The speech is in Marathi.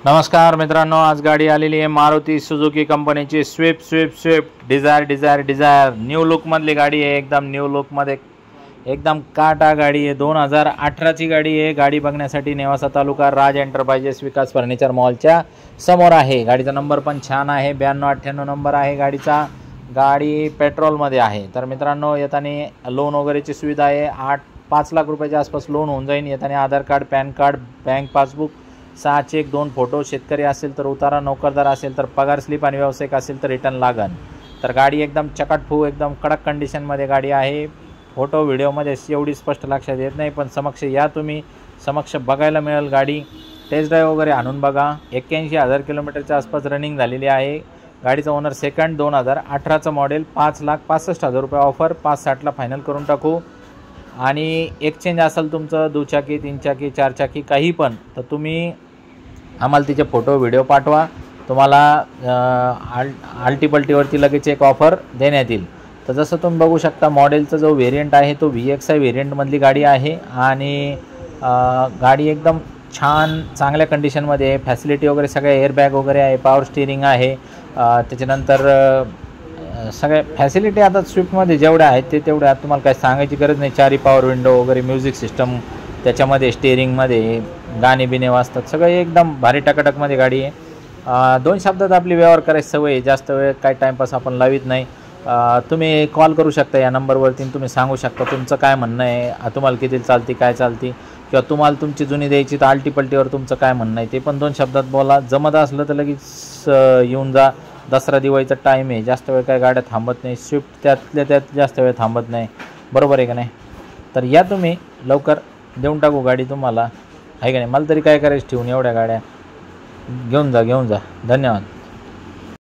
नमस्कार मित्रांनो, आज गाडी आलेली आहे मारुती सुझुकी कंपनीची स्विफ्ट डिझायर न्यू लुकमधली गाडी आहे। एकदम न्यू लुकमध्ये एकदम काटा गाडी आहे। 2018ची गाडी आहे। गाडी बघण्यासाठी नेवासा तालुका राज एंटरप्राइजेस विकास फर्निचर मॉलच्या समोर आहे। गाडीचा नंबर पण छान आहे, 9298 नंबर आहे गाडीचा। गाडी पेट्रोलमध्ये आहे। तर मित्रांनो, येताना लोन वगैरेची सुविधा आहे। 5 लाख रुपयाच्या आसपास लोन होऊन जाईल। येताना Aadhaar card, PAN card, bank passbook, 6 cheque, 2 photo, शेतकरी असेल तर उतारा, नोकरदार असेल तर पगार स्लिप आणि व्यावसायिक असेल तर रिटर्न लागन। तर गाडी एकदम चकाटफू एकदम कडक कंडिशनमध्ये गाडी आहे। फोटो व्हिडिओमध्ये एवढी स्पष्ट लक्षात येत नाही, पण समक्ष या तुम्ही समक्ष बघायला मिळेल गाडी। टेस्ट ड्राईव्ह वगैरे आणून बघा। 81,000 किलोमीटरच्या आसपास रनिंग झालेली आहे। गाडीचा ओनर सेकंड, 2018चं मॉडेल, 5,65,000 रुपये ऑफर, 5,60ला फायनल करून टाकू। आणि एक्सचेंज असेल तुमचं दुचाकी, 3 चाकी, 4 चाकी काही पण, तर तुम्ही आम्हाला तिचे फोटो व्हिडिओ पाठवा। तुम्हाला आल्टीपल्टीवरती लगेच एक ऑफर देण्यात येईल। तर जसं तुम्ही बघू शकता, मॉडेलचा जो व्हेरियंट आहे तो VXI व्हेरियंटमधली गाडी आहे। आणि गाडी एकदम छान चांगल्या कंडिशनमध्ये आहे। फॅसिलिटी वगैरे सगळ्या एअरबॅग वगैरे आहे, पॉवर स्टिअरिंग आहे। त्याच्यानंतर सगळ्या फॅसिलिटी आता स्विफ्टमध्ये जेवढ्या आहेत ते तेवढ्या तुम्हाला काही सांगायची गरज नाही। 4 पॉवर विंडो वगैरे, म्युझिक सिस्टम त्याच्यामध्ये, स्टिअरिंगमध्ये गाणी बिणे वाजतात, सगळं एकदम भारी टकाटकमध्ये गाडी आहे। 2 शब्दात आपली व्यवहार करायची सवय आहे, जास्त वेळ काय टाईमपास आपण लावित नाही। तुम्ही कॉल करू शकता या नंबरवरती, तुम्ही सांगू शकता तुमचं काय म्हणणं आहे, तुम्हाला किती चालती, काय चालती, किंवा तुम्हाला तुमची जुनी द्यायची तर आल्टीपल्टीवर तुमचं काय म्हणणं आहे ते पण 2 शब्दात बोला। जमत असलं तर लगेच येऊन जा। दसरा दिवाळीचा टाईम आहे, जास्त वेळ काय गाड्या थांबत नाही। स्विफ्ट त्यातल्या त्यात जास्त वेळ थांबत नाही, बरोबर आहे का नाही? तर या तुम्ही लवकर, देऊन टाकू गाडी तुम्हाला, आहे का नाही? मला तरी काय करायचं ठेवून एवढ्या गाड्या, घेऊन जा धन्यवाद।